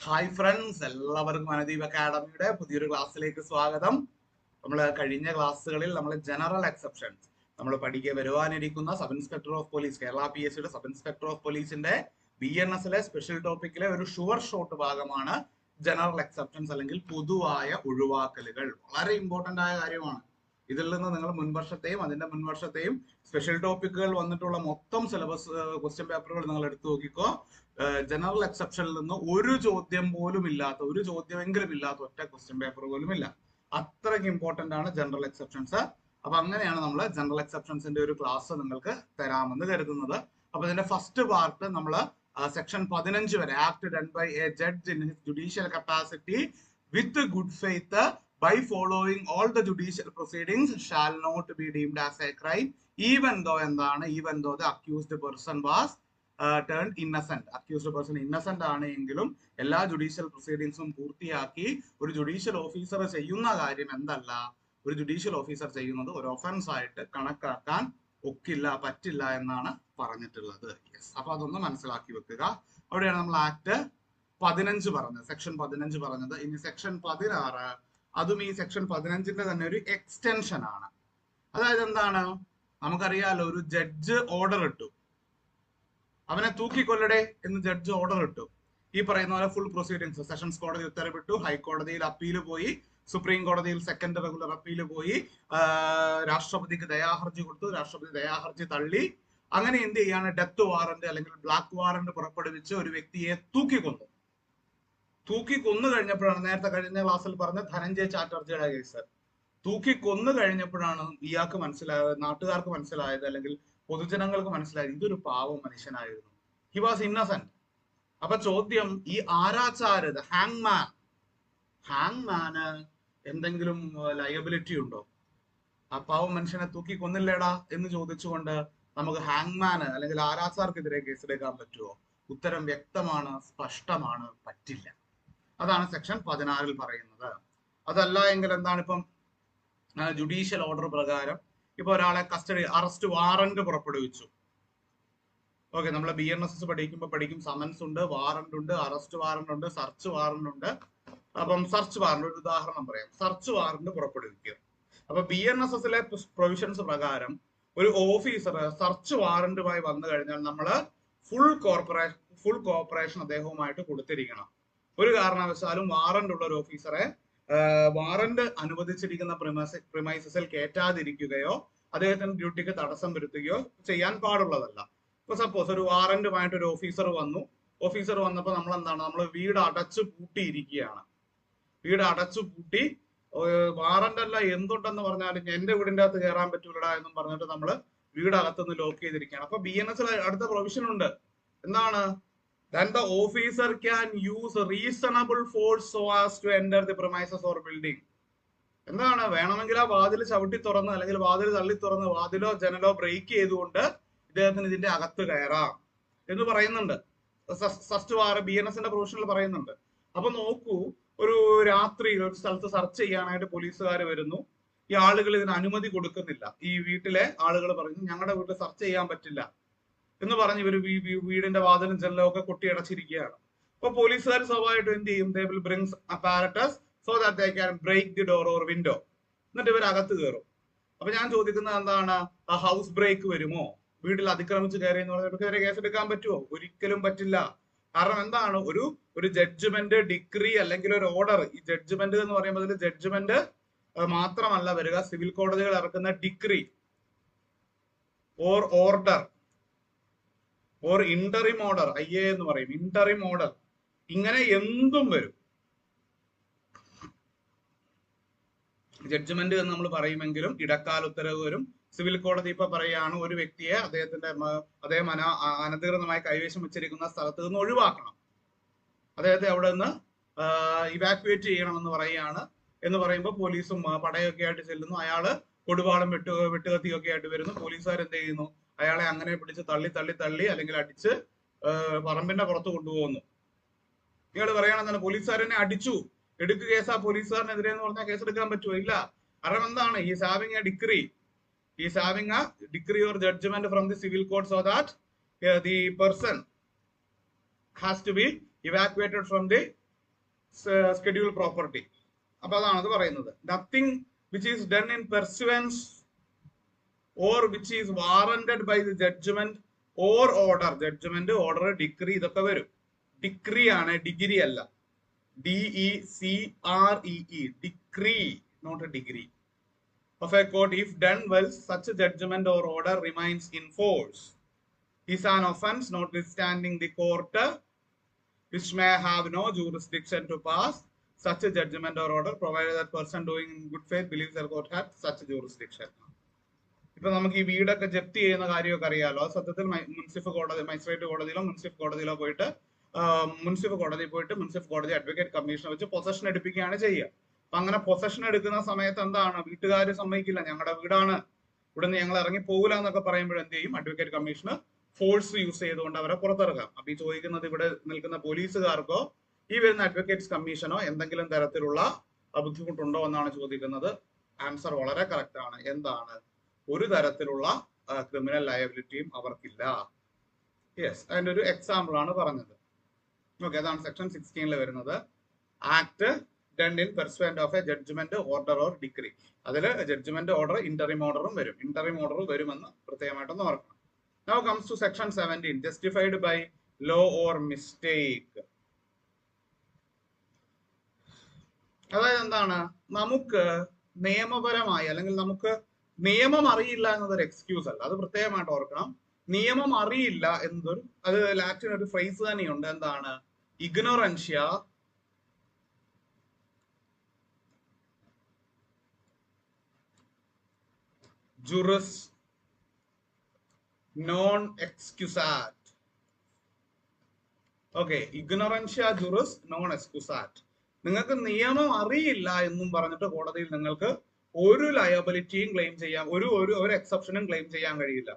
Hi friends, എല്ലാവർക്കും മനദീപ് അക്കാഡമിയുടെ പുതിയൊരു ക്ലാസ്സിലേക്ക് സ്വാഗതം. നമ്മൾ കഴിഞ്ഞ ക്ലാസ്സുകളിൽ നമ്മൾ ജനറൽ എക്സെപ്ഷൻസ് നമ്മൾ പഠിക്കാൻ വരുവാനിരിക്കുന്ന sub inspector of police, Kerala PSCയുടെ സബ് ഇൻസ്പെക്ടർ ഓഫ് പോലീസിന്റെ BNSലെ സ്പെഷ്യൽ ടോപ്പിക്കിലെ ഒരു ഷുവർ ഷോട്ട് ഭാഗമാണ് ജനറൽ എക്സെപ്ഷൻസ് അല്ലെങ്കിൽ പൊതുവായ ഒഴിവാക്കലുകൾ. വളരെ ഇമ്പോർട്ടന്റ് ആയ കാര്യമാണ്. ഇതിൽ നിന്ന് നിങ്ങൾ മുൻവർഷത്തെയും അതിന്റെ മുൻവർഷത്തെയും സ്പെഷ്യൽ ടോപ്പിക്കുകൾ വന്നിട്ടുള്ള മൊത്തം സിലബസ് ക്വസ്റ്റ്യൻ പേപ്പറുകൾ നിങ്ങൾ എടുത്തു നോക്കിക്കോ. ജനറൽ എക്സെപ്ഷനിൽ നിന്ന് ഒരു ചോദ്യം പോലും ഇല്ലാത്ത, ഒരു ചോദ്യമെങ്കിലും ഇല്ലാത്ത ഒറ്റ ക്വസ്റ്റ്യൻ പേപ്പർ പോലും ഇല്ല. അത്രയ്ക്ക് ഇമ്പോർട്ടന്റ് ആണ് ജനറൽ എക്സെപ്ഷൻസ്. അപ്പൊ അങ്ങനെയാണ് നമ്മൾ ജനറൽ എക്സെപ്ഷൻസിന്റെ ഒരു ക്ലാസ് നിങ്ങൾക്ക് തരാമെന്ന് കരുതുന്നത്. അപ്പൊ ഇതിന്റെ ഫസ്റ്റ് പാർട്ട് നമ്മൾ സെക്ഷൻ 15 വരെ, act done by a judge in his judicial capacity with good faith by following all the judicial proceedings shall not be deemed as a crime even though the accused person was turned innocent. accused person innocent ആണ് എങ്കിലും എല്ലാ judicial പ്രൊസീഡിങ്സും പൂർത്തിയാക്കി ഒരു judicial officer ചെയ്യുന്ന കാര്യം എന്തല്ല, ഒരു judicial officer ചെയ്യുന്നത് ഒരു ഒഫൻസ് ആയിട്ട് കണക്കാക്കാൻ പറ്റില്ല എന്നാണ് പറഞ്ഞിട്ടുള്ളത്. യെസ്, അപ്പൊ അതൊന്ന് മനസ്സിലാക്കി വെക്കുക. അവിടെയാണ് നമ്മൾ ആക്ട് 15 പറഞ്ഞത്, സെക്ഷൻ 15 പറഞ്ഞത്. ഇനി സെക്ഷൻ 16, അതും ഈ സെക്ഷൻ 15ന്റെ തന്നെ ഒരു എക്സ്റ്റൻഷൻ ആണ്. അതായത് എന്താണ്, നമുക്കറിയാലോ, ഒരു ജഡ്ജ് ഓർഡർ ഇട്ടു, അവനെ തൂക്കിക്കൊല്ലടെ എന്ന് ജഡ്ജ് ഓർഡർ ഇട്ടു. ഈ പറയുന്ന പോലെ ഫുൾ പ്രൊസീഡിങ്സ്, സെഷൻസ് കോടതി ഉത്തരവിട്ടു, ഹൈക്കോടതിയിൽ അപ്പീൽ പോയി, സുപ്രീം കോടതിയിൽ സെക്കൻഡ് റെഗുലർ അപ്പീൽ പോയി, രാഷ്ട്രപതിക്ക് ദയാഹർജി കൊടുത്തു, രാഷ്ട്രപതി ദയാഹർജി തള്ളി. അങ്ങനെ എന്ത് ചെയ്യാണ്, ഡെത്ത് വാറന്റ് അല്ലെങ്കിൽ ബ്ലാക്ക് വാറന്റ് പുറപ്പെടുവിച്ച് ഒരു വ്യക്തിയെ തൂക്കിക്കൊന്നു. തൂക്കിക്കൊന്നു കഴിഞ്ഞപ്പോഴാണ്, നേരത്തെ കഴിഞ്ഞ ക്ലാസ്സിൽ പറഞ്ഞ ധനഞ്ജയ് ചാറ്റർജിയുടെ കേസ്, തൂക്കിക്കൊന്നു കഴിഞ്ഞപ്പോഴാണ് ഇയാൾക്ക് മനസ്സിലായത്, നാട്ടുകാർക്ക് മനസ്സിലായത്, അല്ലെങ്കിൽ പൊതുജനങ്ങൾക്ക് മനസ്സിലായത്, ഇതൊരു പാവം മനുഷ്യനായിരുന്നു. He was Innocent. അപ്പൊ ചോദ്യം, ഈ ആരാച്ചാര്, ഹാങ്മാന് എന്തെങ്കിലും ലയബിലിറ്റി ഉണ്ടോ? ആ പാവം മനുഷ്യനെ തൂക്കിക്കൊന്നില്ലേടാ എന്ന് ചോദിച്ചുകൊണ്ട് നമുക്ക് ഹാങ്മാന് അല്ലെങ്കിൽ ആരാച്ചാർക്കെതിരെ കേസെടുക്കാൻ പറ്റുമോ? ഉത്തരം വ്യക്തമാണ്, സ്പഷ്ടമാണ്, പറ്റില്ല. അതാണ് സെക്ഷൻ 16 പറയുന്നത്. അതല്ല എങ്കിൽ എന്താണ്, ഇപ്പം ജുഡീഷ്യൽ ഓർഡർ പ്രകാരം ഇപ്പൊ ഒരാളെ കസ്റ്റഡി, അറസ്റ്റ് വാറന്റ് പുറപ്പെടുവിച്ചു. ഓക്കെ, നമ്മൾ BNSS പഠിക്കും, സമൻസ് ഉണ്ട്, വാറന്റ് ഉണ്ട്, അറസ്റ്റ് വാറന്റ് ഉണ്ട്, സെർച്ച് വാറന്റ് ഉണ്ട്. അപ്പം സെർച്ച് വാറന്റ്, ഒരു ഉദാഹരണം പറയാം, സെർച്ച് വാറന്റ് പുറപ്പെടുവിക്കുക. അപ്പൊ BNSSലെ പ്രൊവിഷൻസ് പ്രകാരം ഒരു ഓഫീസർ സെർച്ച് വാറന്റുമായി വന്നു കഴിഞ്ഞാൽ നമ്മള് ഫുൾ കോർപ്പറേഷൻ അദ്ദേഹവുമായിട്ട് കൊടുത്തിരിക്കണം. ഒരു കാരണവശാലും വാറന്റ് ഉള്ള ഒരു ഓഫീസറെ വാറന്റ് അനുവദിച്ചിരിക്കുന്ന പ്രിമൈസസിൽ കയറ്റാതിരിക്കുകയോ അദ്ദേഹത്തിന്റെ ഡ്യൂട്ടിക്ക് തടസ്സം വരുത്തുകയോ ചെയ്യാൻ പാടുള്ളതല്ല. ഇപ്പൊ സപ്പോസ് ഒരു വാറന്റുമായിട്ട് ഒരു ഓഫീസർ വന്നപ്പോൾ നമ്മൾ എന്താണ്, നമ്മൾ വീട് അടച്ചു പൂട്ടിയിരിക്കുകയാണ്. വീട് അടച്ചു പൂട്ടി, വാറന്റ് അല്ല എന്തുണ്ടെന്ന് പറഞ്ഞാലും എന്റെ വീടിന്റെ അകത്ത് കയറാൻ പറ്റൂലടാ എന്നും പറഞ്ഞിട്ട് നമ്മള് വീടകത്തുനിന്ന് ലോക്ക് ചെയ്തിരിക്കുകയാണ്. അപ്പൊ BNSൽ അടുത്ത പ്രൊവിഷൻ ഉണ്ട്, എന്താണ്, then the officer can use reasonable force so as to enter the premises or building. എന്താണ്, വേണമെങ്കിൽ ആ വാതിൽ ചവിട്ടി തുറന്ന് അല്ലെങ്കിൽ വാതിൽ തള്ളി തുറന്ന് വാതിലോ ജനലോ ബ്രേക്ക് ചെയ്തുകൊണ്ട് ഇദ്ദേഹത്തിന് ഇതിന്റെ അകത്ത് കയറാം എന്ന് പറയുന്നുണ്ട്. ഫസ്റ്റ് BNSന്റെ പ്രൊവിഷനിൽ പറയുന്നുണ്ട്. അപ്പൊ നോക്കൂ, ഒരു രാത്രിയിൽ ഒരു സ്ഥലത്ത് സെർച്ച് ചെയ്യാനായിട്ട് പോലീസുകാർ വരുന്നു. ഈ ആളുകൾ ഇതിന് അനുമതി കൊടുക്കുന്നില്ല. ഈ വീട്ടിലെ ആളുകൾ പറയുന്നു, ഞങ്ങളുടെ വീട്ടിൽ സെർച്ച് ചെയ്യാൻ പറ്റില്ല എന്ന് പറഞ്ഞ് ഇവർ വീടിന്റെ വാതിലും ജനലും ഒക്കെ കൊട്ടിയടച്ചിരിക്കുകയാണ്. അപ്പൊ പോലീസുകാർ സ്വാഭാവികമായിട്ടും എന്ത് ചെയ്യും, they will bring apparatus so that they can break the door or window. എന്നിട്ട് ഇവർ അകത്ത് കയറും. അപ്പൊ ഞാൻ ചോദിക്കുന്നത് എന്താണ്, ആ ഹൗസ് ബ്രേക്ക് വരുമോ? വീട്ടിൽ അതിക്രമിച്ച് കയറി എന്ന് പറഞ്ഞിട്ട് കേസ് എടുക്കാൻ പറ്റുമോ? ഒരിക്കലും പറ്റില്ല. കാരണം എന്താണ്, ഒരു ജഡ്ജ്മെന്റ്, ഡിഗ്രി അല്ലെങ്കിൽ ഒരു ഓർഡർ. ഈ ജഡ്ജ്മെന്റ് എന്ന് പറയുമ്പോൾ അതിൽ ജഡ്ജ്മെന്റ് മാത്രമല്ല വരിക, സിവിൽ കോടതികൾ ഇറക്കുന്ന degree or order or interim order, IA എന്ന് പറയും, ഇന്ററിം ഓർഡർ, ഇങ്ങനെ എന്തും വരും. ജഡ്ജ്മെന്റ് എന്ന് നമ്മൾ പറയുമെങ്കിലും ഇടക്കാല ഉത്തരവ് വരും. സിവിൽ കോടതി ഇപ്പൊ പറയാണ്, ഒരു വ്യക്തിയെ അദ്ദേഹം അനധികൃതമായി കൈവശം വെച്ചിരിക്കുന്ന സ്ഥലത്ത് നിന്ന് ഒഴിവാക്കണം, അദ്ദേഹത്തെ അവിടെ നിന്ന് ഇവാക്യുവേറ്റ് ചെയ്യണമെന്ന് പറയുകയാണ്. എന്ന് പറയുമ്പോൾ പോലീസും പടയൊക്കെ ആയിട്ട് ചെല്ലുന്നു. അയാള് കൊടുവാളും വെട്ടുകത്തിയൊക്കെ ആയിട്ട് വരുന്നു. പോലീസുകാർ എന്ത് ചെയ്യുന്നു, അയാളെ അങ്ങനെ പിടിച്ച് തള്ളി അല്ലെങ്കിൽ അടിച്ച് പറമ്പിന്റെ പുറത്ത് കൊണ്ടുപോകുന്നു. ഇയാൾ പറയണെന്താണ്, പോലീസുകാരനെ അടിച്ചു, എടുക്കുക കേസാ പോലീസുകാരനെതിരെ എന്ന് പറഞ്ഞാൽ കേസെടുക്കാൻ പറ്റുമോ? ഇല്ല. കാരണം എന്താണ്, is having a degree or judgment from the civil court so that the person has to be evacuated from the schedule property. അപ്പൊ അതാണ് അത് പറയുന്നത്. Nothing which is done in pursuance or which is warranted by the judgment or order. Judgment, order, decree ഇതൊക്കെ വരും. Decree ആണ്, degree അല്ല. DECREE, decree, not a degree. Of a court, if done well, such a judgment or order remains in force. Is an offense notwithstanding the court, which may have no jurisdiction to pass such a judgment or order, provided that person doing in good faith believes the court had such a jurisdiction. ഇപ്പൊ നമുക്ക് ഈ വീടൊക്കെ ജപ്തി ചെയ്യുന്ന കാര്യമൊക്കെ അറിയാലോ. സത്യത്തിൽ മുൻസിഫ് കോടതി, മജിസ്ട്രേറ്റ് കോടതിയിലോ മുൻസിഫ് കോടതിയിലോ പോയിട്ട് മുൻസിഫ് കോടതി അഡ്വക്കേറ്റ് കമ്മീഷനെ വെച്ച് പൊസഷൻ എടുപ്പിക്കുകയാണ് ചെയ്യുക. അപ്പൊ അങ്ങനെ പൊസഷൻ എടുക്കുന്ന സമയത്ത് എന്താണ്, വീട്ടുകാർ സമ്മതിക്കില്ല, ഞങ്ങളുടെ വീടാണ്, ഇവിടുന്ന് ഞങ്ങൾ ഇറങ്ങി പോകില്ല എന്നൊക്കെ പറയുമ്പോൾ എന്ത് ചെയ്യും, അഡ്വക്കേറ്റ് കമ്മീഷന് ഫോഴ്സ് യൂസ് ചെയ്തുകൊണ്ട് അവരെ പുറത്തിറക്കാം. അപ്പൊ ഈ ചോദിക്കുന്നത് ഇവിടെ നിൽക്കുന്ന പോലീസുകാർക്കോ ഈ വരുന്ന അഡ്വക്കേറ്റ്സ് കമ്മീഷനോ എന്തെങ്കിലും തരത്തിലുള്ള ബുദ്ധിമുട്ടുണ്ടോ എന്നാണ് ചോദിക്കുന്നത്. ആൻസർ വളരെ കറക്റ്റ് ആണ്. എന്താണ്, ഒരു തരത്തിലുള്ള ക്രിമിനൽ ലയബിലിറ്റിയും അവർക്കില്ല. യെസ്, അതിന്റെ ഒരു എക്സാമ്പിൾ ആണ് പറഞ്ഞത്. ഓക്കെ, അതാണ് സെക്ഷൻ 16 വരുന്നത്. Act done in pursuant of a judgment, order or decree. അതിൽ ജഡ്ജ്മെന്റ്, ഓർഡർ, ഇന്ററിം ഓർഡറും വരും. ഇന്ററിം ഓർഡർ വരുമെന്ന് പ്രത്യേകമായിട്ടൊന്ന് ഓർക്കണം. Now comes to section 17, justified by law or mistake. അതായത് എന്താണ്, നമുക്ക് നിയമപരമായി അല്ലെങ്കിൽ നമുക്ക് നിയമം അറിയില്ല എന്നതൊരു എക്സ്ക്യൂസ് അല്ല. അത് പ്രത്യേകമായിട്ട് ഓർക്കണം. നിയമം അറിയില്ല എന്നതൊരു, അത് ലാറ്റിൻ ഒരു ഫ്രേസ് തന്നെയുണ്ട്. എന്താണ്, ഇഗ്നോറൻഷ്യ juris non excusat. Okay, ignorantia juris non excusat. നിങ്ങൾക്ക് നിയമം അറിയില്ല എന്നും പറഞ്ഞിട്ട് കോടതിയിൽ നിങ്ങൾക്ക് ഒരു ലയബിലിറ്റിയും ക്ലെയിം ചെയ്യാൻ, ഒരു എക്സെപ്ഷനും ക്ലെയിം ചെയ്യാൻ കഴിയില്ല.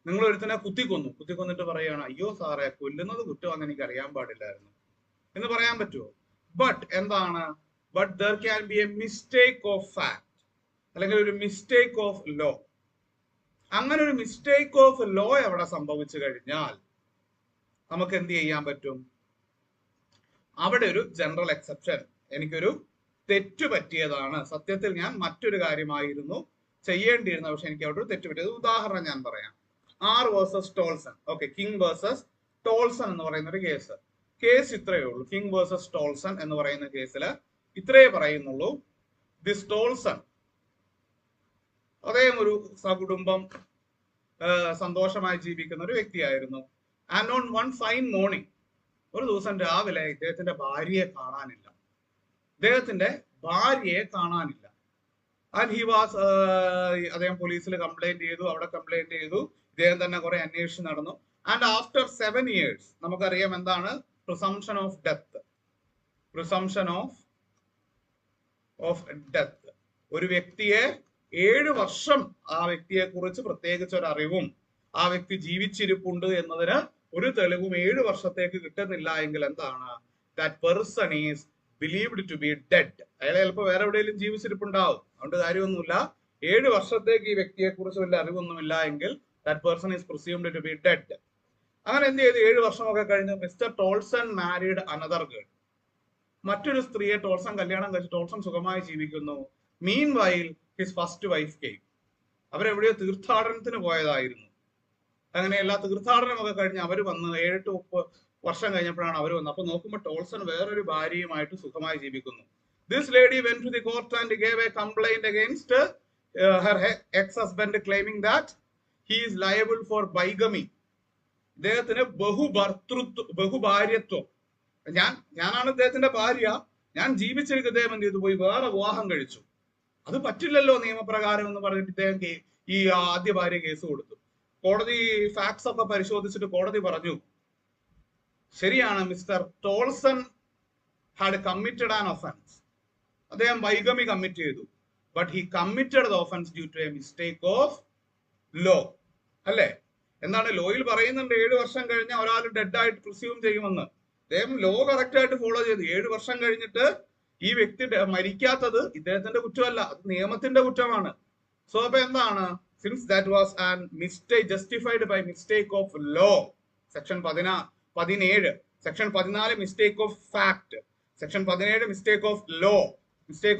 നിങ്ങൾ ഒരുത്തനെ കുത്തിക്കൊന്നിട്ട് പറയുകയാണ്, അയ്യോ സാറേ കൊല്ലുന്നത് കുറ്റമാണെന്ന് എനിക്ക് അറിയാൻ പാടില്ലായിരുന്നു എന്ന് പറയാൻ പറ്റുമോ? ബട്ട് എന്താണ്, but there can be A mistake of fact അല്ലെങ്കിൽ ഒരു മിസ്റ്റേക്ക് ഓഫ് ലോ. അങ്ങനെ ഒരു മിസ്റ്റേക്ക് ഓഫ് ലോ എവിടെ സംഭവിച്ചു കഴിഞ്ഞാൽ നമുക്ക് എന്ത് ചെയ്യാൻ പറ്റും, അവിടെ ഒരു ജനറൽ എക്സെപ്ഷൻ, എനിക്കൊരു തെറ്റ് പറ്റിയതാണ്, സത്യത്തിൽ ഞാൻ മറ്റൊരു കാര്യമായിരുന്നു ചെയ്യേണ്ടിയിരുന്നത്, പക്ഷെ എനിക്ക് അവിടെ ഒരു തെറ്റ് പറ്റിയത്. ഉദാഹരണം ഞാൻ പറയാം, R versus Tolson. Okay, King versus Tolson എന്ന് പറയുന്ന ഒരു കേസ് ഇത്രയേ ഉള്ളൂ. കിങ് വേഴ്സസ് ടോൾസൺ എന്ന് പറയുന്ന കേസിൽ ഇത്രയേ പറയുന്നുള്ളൂ. ദിസ് ടോൾസൺ അദ്ദേഹം ഒരു സകുടുംബം സന്തോഷമായി ജീവിക്കുന്ന ഒരു വ്യക്തിയായിരുന്നു. And on one fine morning, ഒരു ദിവസം രാവിലെ ഇദ്ദേഹത്തിന്റെ ഭാര്യയെ കാണാനില്ല. ആൻഡ് ഹി വാസ്, അദ്ദേഹം പോലീസിൽ കംപ്ലൈന്റ് ചെയ്തു, അവിടെ കംപ്ലൈന്റ് ചെയ്തു, ഇദ്ദേഹം തന്നെ കുറെ അന്വേഷിച്ച് നടന്നു. ആൻഡ് ആഫ്റ്റർ 7 years നമുക്കറിയാം എന്താണ് പ്രിസംപ്ഷൻ ഓഫ് ഡെത്ത്. ഒരു വ്യക്തിയെ 7 വർഷം ആ വ്യക്തിയെ കുറിച്ച് പ്രത്യേകിച്ച് ഒരു അറിവും ആ വ്യക്തി ജീവിച്ചിരിപ്പുണ്ട് എന്നതിന് ഒരു തെളിവും 7 വർഷത്തേക്ക് കിട്ടുന്നില്ല എങ്കിൽ എന്താണ്, that person is believed to be dead. അയാൾ ചിലപ്പോൾ വേറെ എവിടെയെങ്കിലും ജീവിച്ചിരിപ്പുണ്ടാവും, അതുകൊണ്ട് കാര്യമൊന്നുമില്ല. 7 വർഷത്തേക്ക് ഈ വ്യക്തിയെ കുറിച്ച് വലിയ അറിവൊന്നുമില്ല എങ്കിൽ that person is presumed to be dead. അങ്ങനെ എന്ത് ചെയ്തു, 7 വർഷമൊക്കെ കഴിഞ്ഞ് mister Tolson married another girl. മറ്റൊരു സ്ത്രീയെ ടോൾസൺ കല്യാണം കഴിച്ച് ടോൾസൺ സുഖമായി ജീവിക്കുന്നു. Meanwhile his first wife came. അവരെവിടെയോ തീർത്ഥാടനത്തിന് പോയതായിരുന്നു. അങ്ങനെ എല്ലാ തീർത്ഥാടനമൊക്കെ കഴിഞ്ഞ് അവർ വന്ന് 7-8 വർഷം കഴിഞ്ഞപ്പോഴാണ് അവർ വന്നത്. അപ്പൊ നോക്കുമ്പോൾ ടോൾസൺ വേറൊരു ഭാര്യയുമായിട്ട് സുഖമായി ജീവിക്കുന്നു. This lady went to the court and gave a complaint against her ex husband claiming that he is liable for bigamy. ഇദ്ദേഹത്തിന് ബഹുഭാര്യത്വം, ഞാനാണ് ഇദ്ദേഹത്തിന്റെ ഭാര്യ, ഞാൻ ജീവിച്ചിരിക്കുന്ന ഇദ്ദേഹം എന്ത് ചെയ്തു, പോയി വേറെ വിവാഹം കഴിച്ചു, അത് പറ്റില്ലല്ലോ നിയമപ്രകാരം എന്ന് പറഞ്ഞിട്ട് ഇദ്ദേഹം ഈ ആദ്യ ഭാര്യ കേസ് കൊടുത്തു. കോടതി ഫാക്ട്സ് ഒക്കെ പരിശോധിച്ചിട്ട് കോടതി പറഞ്ഞു, ശരിയാണ്, Mr Tolson had committed an offence. അദ്ദേഹം വൈഗമി കമ്മിറ്റ് ചെയ്തു. But he committed the offence due to a mistake of law. അല്ലേ? എന്താണ് ലോയിൽ പറയുന്നുണ്ട്, 7 വർഷം കഴിഞ്ഞ ഒരാൾ ഡെഡ് ആയിട്ട് പ്രിസ്യൂം ചെയ്യുമെന്ന്. അദ്ദേഹം ലോ കറക്റ്റ് ആയിട്ട് ഫോളോ ചെയ്തു. 7 വർഷം കഴിഞ്ഞിട്ട് ഈ വ്യക്തി മരിക്കാത്തത് ഇദ്ദേഹത്തിന്റെ കുറ്റമല്ല, അത് നിയമത്തിന്റെ കുറ്റമാണ്. സോ അപ്പൊ എന്താണ്, since that was an mistake justified by mistake of law, section 17, section 14 mistake of fact, section 17 mistake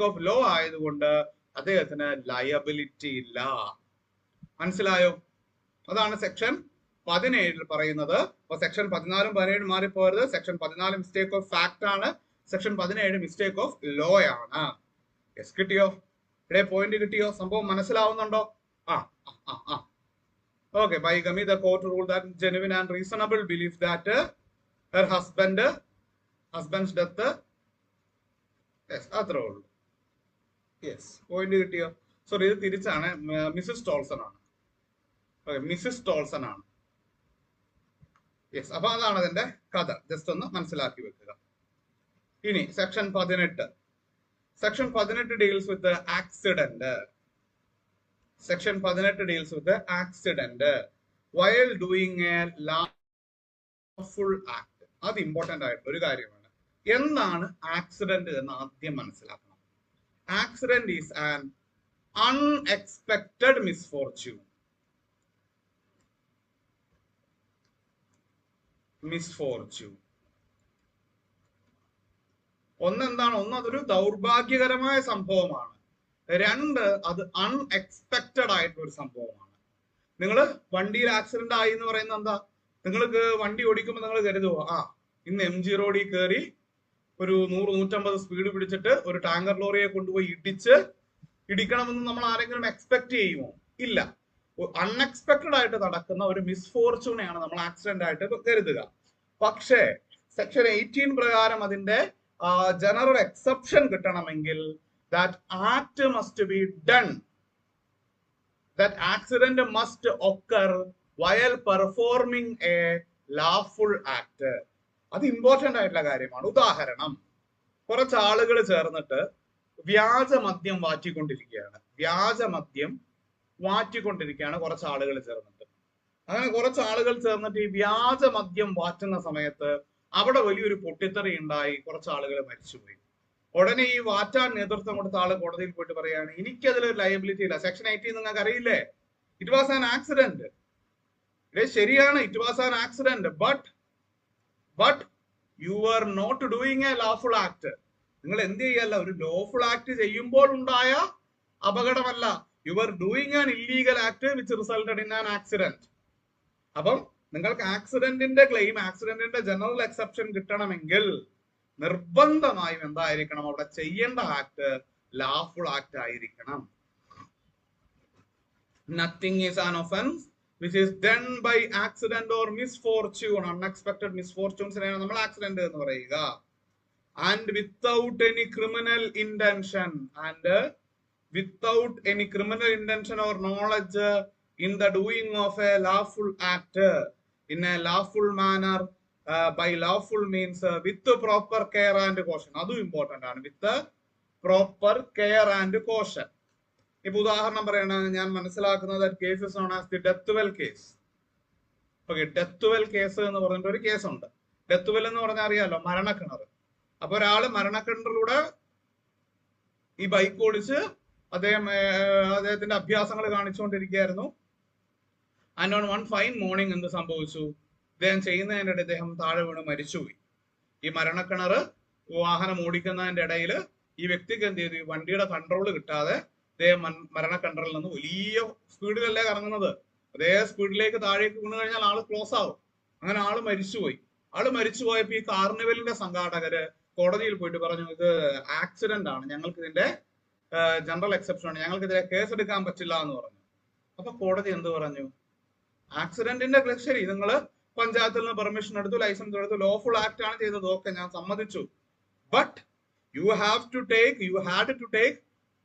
of law ആയതുകൊണ്ട് അദ്ദേഹത്തിന് ലയബിലിറ്റി ഇല്ല. മനസ്സിലായോ? അതാണ് സെക്ഷൻ 17 പറയുന്നത്. അപ്പൊ സെക്ഷൻ 14 17 മാറിപ്പോയത്. സെക്ഷൻ 14 മിസ്റ്റേക്ക് ഓഫ് ഫാക്ട് ആണ്, സെക്ഷൻ 17 മിസ്റ്റേക്ക് ഓഫ് ലോ ആണ്. യെസ്, കിട്ടിയോ? ഇവിടെ പോയിന്റ് കിട്ടിയോ? സംഭവം മനസ്സിലാവുന്നുണ്ടോ? Okay, by Gami, the court ruled that genuine and reasonable belief that her husband's death, yes, അത്രേ ഉള്ളൂ. യെസ്, പോയിന്റ് കിട്ടിയോ? സോറി, ഇത് തിരിച്ചാണ്, മിസ്സസ് ടോൾസൺ ആണ്. ഓക്കെ, മിസ്സസ് ടോൾസൺ ആണ്. യെസ്, അപ്പൊ അതാണ് അതിന്റെ കഥ. ജസ്റ്റ് ഒന്ന് മനസ്സിലാക്കി വെക്കുക. ഇനി section 18. Section 18 deals with accident. Section 18 deals with the accident while doing a lawful act. അത് ഇമ്പോർട്ടന്റ് ആയിട്ടുള്ള ഒരു കാര്യമാണ്. എന്താണ് ആക്സിഡന്റ് എന്ന് ആദ്യം മനസ്സിലാക്കണം. Accident is an unexpected misfortune. ഒന്നെന്താണ്? ഒന്ന് അതൊരു ദൗർഭാഗ്യകരമായ സംഭവമാണ്. രണ്ട്, അത് അൺഎക്സ്പെക്റ്റഡ് ആയിട്ടുള്ള ഒരു സംഭവമാണ്. നിങ്ങൾ വണ്ടിയിൽ ആക്സിഡന്റ് ആയി എന്ന് പറയുന്നത് എന്താ? നിങ്ങൾക്ക് വണ്ടി ഓടിക്കുമ്പോൾ നിങ്ങൾ കരുതുവോ, ഇന്ന് MG റോഡിൽ കയറി ഒരു 100-150 സ്പീഡ് പിടിച്ചിട്ട് ഒരു ടാങ്കർ ലോറിയെ കൊണ്ടുപോയി ഇടിക്കണമെന്ന് നമ്മൾ ആരെങ്കിലും എക്സ്പെക്ട് ചെയ്യുമോ? ഇല്ല. അൺഎക്സ്പെക്റ്റഡ് ആയിട്ട് നടക്കുന്ന ഒരു മിസ്ഫോർച്യൂണെയാണ് നമ്മൾ ആക്സിഡന്റ് ആയിട്ട് കരുതുക. പക്ഷേ സെക്ഷൻ 18 പ്രകാരം അതിന്റെ ജനറൽ എക്സെപ്ഷൻ കിട്ടണമെങ്കിൽ that act must be done, that accident must occur while performing a lawful act. അത് ഇമ്പോർട്ടന്റ് ആയിട്ടുള്ള കാര്യമാണ്. ഉദാഹരണം, കുറച്ച് ആളുകൾ ചേർന്നിട്ട് വ്യാജമദ്യം വാറ്റിക്കൊണ്ടിരിക്കുകയാണ് കുറച്ച് ആളുകൾ ചേർന്നിട്ട്. അങ്ങനെ കുറച്ച് ആളുകൾ ചേർന്നിട്ട് ഈ വ്യാജമദ്യം വാറ്റുന്ന സമയത്ത് അവിടെ വലിയൊരു പൊട്ടിത്തെറി ഉണ്ടായി, കുറച്ച് ആളുകൾ മരിച്ചുപോയി. ഉടനെ ഈ വാറ്റാൻ നേതൃത്വം കൊടുത്ത ആള് കോടതിയിൽ പോയിട്ട് പറയാണ്, എനിക്കതിലൊരു ലയബിലിറ്റി ഇല്ല. സെക്ഷൻ 18 നിങ്ങൾക്ക് അറിയില്ലേ? It was an accident. ശരിയാണ്, it was an accident, but you are not doing a lawful act. നിങ്ങൾ എന്ത് ചെയ്യല്ല, ഒരു ലോഫുൾ ആക്ട് ചെയ്യുമ്പോൾ ഉണ്ടായ അപകടമല്ല. You are doing an illegal act which resulted in an accident. അപ്പം നിങ്ങൾക്ക് ആക്സിഡന്റിന്റെ ക്ലെയിം, ആക്സിഡന്റിന്റെ ജനറൽ എക്സെപ്ഷൻ കിട്ടണമെങ്കിൽ നിർബന്ധമായും എന്തായിരിക്കണം? അവിടെ ചെയ്യേണ്ട ആക്ട് ലാഫുൾ ആക്ട് ആയിരിക്കണം. Nothing is an offense which is done by accident or misfortune. Unexpected misfortunes നെയാണ് നമ്മൾ ആക്സിഡന്റ് എന്ന് പറയുക. And without any criminal intention, or knowledge in the doing of a lawful act in a lawful manner. By lawful means with proper care and caution. അതും important ആണ്. വിത്ത് proper care and caution. ഇപ്പൊ ഉദാഹരണം പറയണ ഞാൻ മനസ്സിലാക്കുന്നത് cases ആണ് the death well case. Okay, death well case എന്ന് പറഞ്ഞിട്ട് ഒരു കേസുണ്ട്. ഡെത്ത് വെൽ എന്ന് പറഞ്ഞാൽ അറിയാലോ, മരണക്കിണർ. അപ്പൊ ഒരാള് മരണക്കിണറിലൂടെ ഈ ബൈക്ക് ഓടിച്ച് അദ്ദേഹത്തിന്റെ അഭ്യാസങ്ങൾ കാണിച്ചുകൊണ്ടിരിക്കുകയായിരുന്നു. And on one fine morning എന്ത് സംഭവിച്ചു? ഇദ്ദേഹം ചെയ്യുന്നതിൻ്റെ ഇദ്ദേഹം താഴെ വീണ് മരിച്ചുപോയി. ഈ മരണക്കിണറ് വാഹനം ഓടിക്കുന്നതിന്റെ ഇടയിൽ ഈ വ്യക്തിക്ക് എന്ത് ചെയ്തു? വണ്ടിയുടെ കൺട്രോൾ കിട്ടാതെ ഇദ്ദേഹം മരണക്കിണറിൽ നിന്ന് വലിയ സ്പീഡിലല്ലേ കറങ്ങുന്നത്, അതേ സ്പീഡിലേക്ക് താഴേക്ക് വീണ് കഴിഞ്ഞാൽ ആള് ക്ലോസ് ആവും. അങ്ങനെ ആള് മരിച്ചുപോയി. മരിച്ചുപോയപ്പോ ഈ കാർണിവലിന്റെ സംഘാടകര് കോടതിയിൽ പോയിട്ട് പറഞ്ഞു, ഇത് ആക്സിഡന്റ് ആണ്, ഞങ്ങൾക്ക് ഇതിന്റെ ജനറൽ എക്സെപ്ഷൻ ആണ്, ഞങ്ങൾക്ക് ഇതിലെ കേസ് എടുക്കാൻ പറ്റില്ല എന്ന് പറഞ്ഞു. അപ്പൊ കോടതി എന്ത് പറഞ്ഞു? ആക്സിഡന്റിന്റെ ശരി, നിങ്ങള് പഞ്ചായത്തിൽ നിന്ന് പെർമിഷൻ എടുത്തു, ലൈസൻസ് എടുത്തു, ലോഫുൾ ആക്ട് ആണ് ചെയ്തത്, ഓക്കെ, ഞാൻ സമ്മതിച്ചു. But you had to take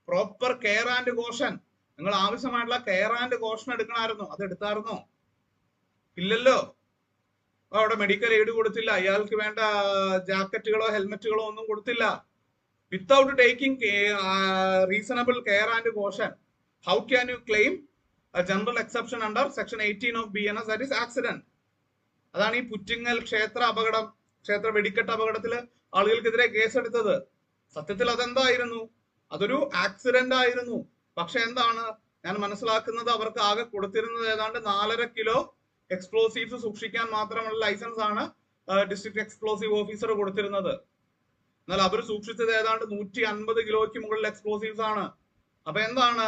proper care and caution. നിങ്ങൾ ആവശ്യമായിട്ടുള്ള കെയർ ആൻഡ് കോഷൻ എടുക്കണമായിരുന്നു. അത് എടുത്തായിരുന്നോ? ഇല്ലല്ലോ. അവിടെ മെഡിക്കൽ എയ്ഡ് കൊടുത്തില്ല, അയാൾക്ക് വേണ്ട ജാക്കറ്റുകളോ ഹെൽമെറ്റുകളോ ഒന്നും കൊടുത്തില്ല. Without taking reasonable care and caution, how can you claim a general exception under section 18 of BNS, that is accident. അതാണ് ഈ പുറ്റിങ്ങൽ ക്ഷേത്ര വെടിക്കെട്ട് അപകടത്തില് ആളുകൾക്കെതിരെ കേസെടുത്തത്. സത്യത്തിൽ അതെന്തായിരുന്നു? അതൊരു ആക്സിഡന്റ് ആയിരുന്നു. പക്ഷെ എന്താണ് ഞാൻ മനസ്സിലാക്കുന്നത്, അവർക്ക് ആകെ കൊടുത്തിരുന്നത് ഏതാണ്ട് 4.5 കിലോ എക്സ്പ്ലോസീവ്സ് സൂക്ഷിക്കാൻ മാത്രമുള്ള ലൈസൻസ് ആണ് ഡിസ്ട്രിക്ട് എക്സ്പ്ലോസീവ് ഓഫീസർ കൊടുത്തിരുന്നത്. എന്നാൽ അവർ സൂക്ഷിച്ചത് ഏതാണ്ട് 150 കിലോയ്ക്ക് മുകളിൽ എക്സ്പ്ലോസീവ്സ് ആണ്. അപ്പൊ എന്താണ്,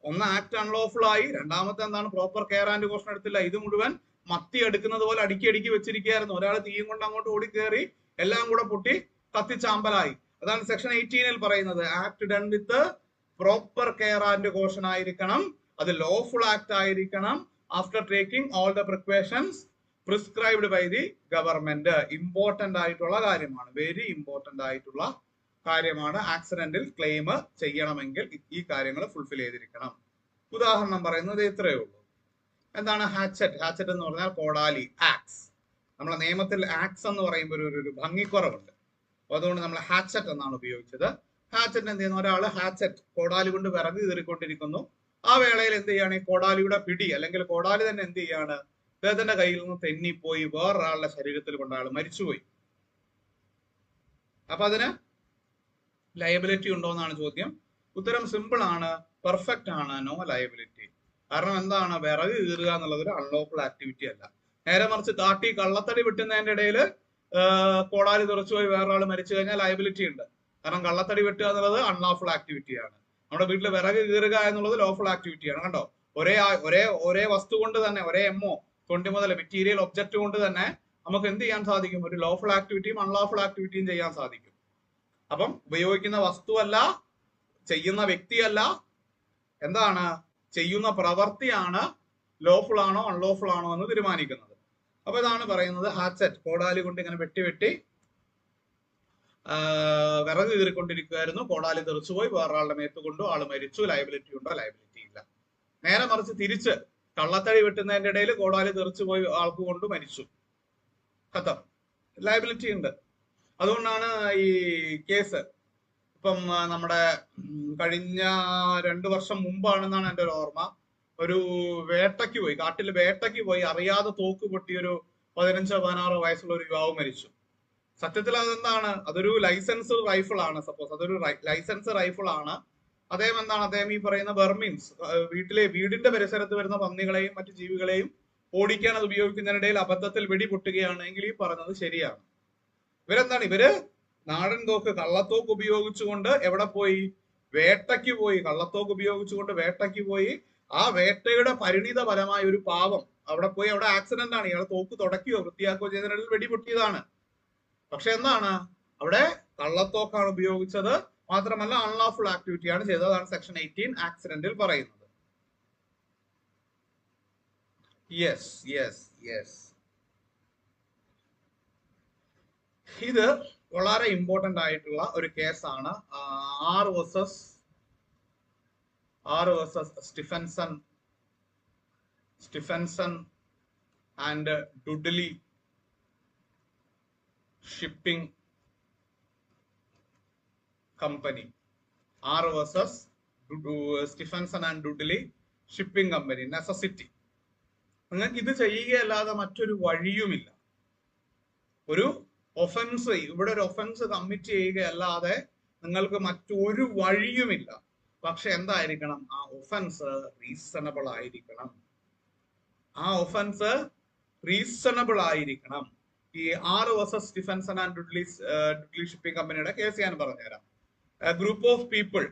ഒന്ന് ആക്ട് അൺലോഫുൾ ആയി, രണ്ടാമത്തെ എന്താണ് പ്രോപ്പർ കെയർ ആൻഡ് കോഷൻ എടുത്തില്ല. ഇത് മുഴുവൻ മത്തി എടുക്കുന്നത് പോലെ അടുക്കി അടുക്കി വെച്ചിരിക്കുകയായിരുന്നു. ഒരാൾ തീയും കൊണ്ട് അങ്ങോട്ട് ഓടിക്കേറി എല്ലാം കൂടെ പൊട്ടി കത്തിച്ചാമ്പലായി. അതാണ് സെക്ഷൻ 18 പറയുന്നത്. Act done with proper care and caution ആയിരിക്കണം, അത് ലോഫുൾ ആക്ട് ആയിരിക്കണം, after taking all the precautions prescribed by the government. Important ആയിട്ടുള്ള കാര്യമാണ്, വെരി ഇമ്പോർട്ടന്റ് ആയിട്ടുള്ള കാര്യമാണ്. ആക്സിഡന്റിൽ ക്ലെയിം ചെയ്യണമെങ്കിൽ ഈ കാര്യങ്ങൾ ഫുൾഫിൽ ചെയ്തിരിക്കണം. ഉദാഹരണം പറയുന്നത് ഇത്രയേ ഉള്ളൂ. എന്താണ് ഹാച്ചറ്റ്? ഹാച്ചറ്റ് എന്ന് പറഞ്ഞാൽ കോടാലി, ആക്സ്. നമ്മളെ നിയമത്തിൽ ആക്സ് എന്ന് പറയുമ്പോൾ ഒരു ഭംഗിക്കുറവുണ്ട്, അതുകൊണ്ട് നമ്മൾ ഹാച്ചറ്റ് എന്നാണ് ഉപയോഗിച്ചത്. ഹാച്ചറ്റ് എന്ത് ചെയ്യുന്നു, ഒരാൾ ഹാച്ചറ്റ് കോടാലി കൊണ്ട് വിറക് കീറിക്കൊണ്ടിരിക്കുന്നു. ആ വേളയിൽ എന്ത് ചെയ്യാണ്, ഈ കോടാലിയുടെ പിടി അല്ലെങ്കിൽ കോടാലി തന്നെ എന്ത് ചെയ്യാണ്, അദ്ദേഹത്തിന്റെ കയ്യിൽ നിന്ന് തെന്നിപ്പോയി വേറൊരാളുടെ ശരീരത്തിൽ കൊണ്ട് ആൾ മരിച്ചുപോയി. അപ്പൊ അതിന് ലയബിലിറ്റി ഉണ്ടോ എന്നാണ് ചോദ്യം. ഉത്തരം സിമ്പിൾ ആണ്, പെർഫെക്റ്റ് ആണ്, നോ ലയബിലിറ്റി. കാരണം എന്താണ്, വിറക് കീറുക എന്നുള്ളത് ഒരു അൺലോഫുൾ ആക്ടിവിറ്റി അല്ല. നേരെ മറിച്ച് കാട്ടി കള്ളത്തടി വെട്ടുന്നതിന്റെ ഇടയിൽ കോടാലി തുറച്ചുപോയി വേറൊരാൾ മരിച്ചു കഴിഞ്ഞാൽ ലയബിലിറ്റി ഉണ്ട്. കാരണം കള്ളത്തടി വെട്ടുക എന്നുള്ളത് അൺലോഫുൾ ആക്ടിവിറ്റിയാണ്. നമ്മുടെ വീട്ടിൽ വിറക് കീറുക എന്നുള്ളത് ലോഫുൾ ആക്ടിവിറ്റിയാണ്. കണ്ടോ, ഒരേ വസ്തു കൊണ്ട് തന്നെ, ഒരേ എമ്മോ തൊണ്ടി മുതൽ മെറ്റീരിയൽ ഒബ്ജക്റ്റ് കൊണ്ട് തന്നെ നമുക്ക് എന്ത് ചെയ്യാൻ സാധിക്കും, ഒരു ലോഫുൾ ആക്ടിവിറ്റിയും അൺലോഫുൾ ആക്ടിവിറ്റിയും ചെയ്യാൻ സാധിക്കും. അപ്പം ഉപയോഗിക്കുന്ന വസ്തുവല്ല, ചെയ്യുന്ന വ്യക്തിയല്ല, എന്താണ് ചെയ്യുന്ന പ്രവൃത്തിയാണ് ലോഫുൾ ആണോ അൺലോഫുൾ ആണോ എന്ന് തീരുമാനിക്കുന്നത്. അപ്പൊ ഇതാണ് പറയുന്നത്, ഹാച്ചറ്റ് കോടാലി കൊണ്ട് ഇങ്ങനെ വെട്ടി വെട്ടി വിറക് കീറിക്കൊണ്ടിരിക്കുകയായിരുന്നു, കോടാലി തെറിച്ചുപോയി വേറൊരാളുടെ മേത്ത് കൊണ്ടു, ആള് മരിച്ചു. ലയബിലിറ്റി ഉണ്ടോ? ലയബിലിറ്റി ഇല്ല. നേരെ മറിച്ച് തിരിച്ച് കള്ളത്തടി വെട്ടുന്നതിന്റെ ഇടയിൽ കോടാലി തെറിച്ചുപോയി ആൾക്ക് കൊണ്ട് മരിച്ചു, ഖത്തം, ലയബിലിറ്റി ഉണ്ട്. അതുകൊണ്ടാണ് ഈ കേസ് ഇപ്പം നമ്മുടെ കഴിഞ്ഞ 2 വർഷം മുമ്പാണെന്നാണ് എൻ്റെ ഒരു ഓർമ്മ, ഒരു വേട്ടയ്ക്ക് പോയി, കാട്ടിൽ വേട്ടയ്ക്ക് പോയി അറിയാതെ തോക്ക് പൊട്ടി ഒരു 15-16 വയസ്സുള്ള ഒരു യുവാവ് മരിച്ചു. സത്യത്തിൽ അതെന്താണ്, അതൊരു ലൈസൻസ് റൈഫിൾ ആണ്. സപ്പോസ് അതൊരു ലൈസൻസ് റൈഫിൾ ആണ്. അദ്ദേഹം എന്താണ്, അദ്ദേഹം ഈ പറയുന്ന വെർമീൻസ്, വീടിന്റെ പരിസരത്ത് വരുന്ന പന്നികളെയും മറ്റു ജീവികളെയും ഓടിക്കാൻ അത് ഉപയോഗിക്കുന്നതിനിടയിൽ അബദ്ധത്തിൽ വെടി പൊട്ടുകയാണെങ്കിൽ ഈ പറഞ്ഞത് ശരിയാണ്. ഇവരെന്താണ്, ഇവര് നാടൻ തോക്ക്, കള്ളത്തോക്ക് ഉപയോഗിച്ചുകൊണ്ട് എവിടെ പോയി, വേട്ടയ്ക്ക് പോയി. കള്ളത്തോക്ക് ഉപയോഗിച്ചുകൊണ്ട് വേട്ടയ്ക്ക് പോയി. ആ വേട്ടയുടെ പരിണിത ഫലമായ ഒരു പാവം അവിടെ പോയി, അവിടെ ആക്സിഡന്റ് ആണ്, ഇയാൾ തോക്ക് തുടക്കുകയോ വൃത്തിയാക്കുകയോ ചെയ്തതിനിടയിൽ വെടി പൊട്ടിയതാണ്. പക്ഷെ എന്താണ്, അവിടെ കള്ളത്തോക്കാണ് ഉപയോഗിച്ചത്, മാത്രമല്ല അൺലോഫുൾ ആക്ടിവിറ്റിയാണ് ചെയ്തത്. അതാണ് സെക്ഷൻ 18 ആക്സിഡന്റിൽ പറയുന്നത്. യെസ് യെസ് യെസ്, ഇത് വളരെ ഇമ്പോർട്ടന്റ് ആയിട്ടുള്ള ഒരു കേസാണ്. R versus Stephenson and Dudley shipping company. R versus Stephenson and Dudley shipping company. Necessity. നിങ്ങൾക്ക് ഇത് ചെയ്യുകയല്ലാതെ മറ്റൊരു വഴിയുമില്ല. ഒരു ഒഫൻസ്, ഇവിടെ ഒരു ഒഫൻസ് കമ്മിറ്റ് ചെയ്യുകയല്ലാതെ നിങ്ങൾക്ക് മറ്റൊരു വഴിയുമില്ല. പക്ഷെ എന്തായിരിക്കണം, ആ ഒഫൻസ് റീസണബിൾ ആയിരിക്കണം. ആ ഒഫൻസ് റീസണബിൾ ആയിരിക്കണം. ഈ R versus Stephenson and Dudley shipping കമ്പനിയുടെ കേസ് ഞാൻ പറഞ്ഞുതരാം. ഗ്രൂപ്പ് ഓഫ് പീപ്പിൾ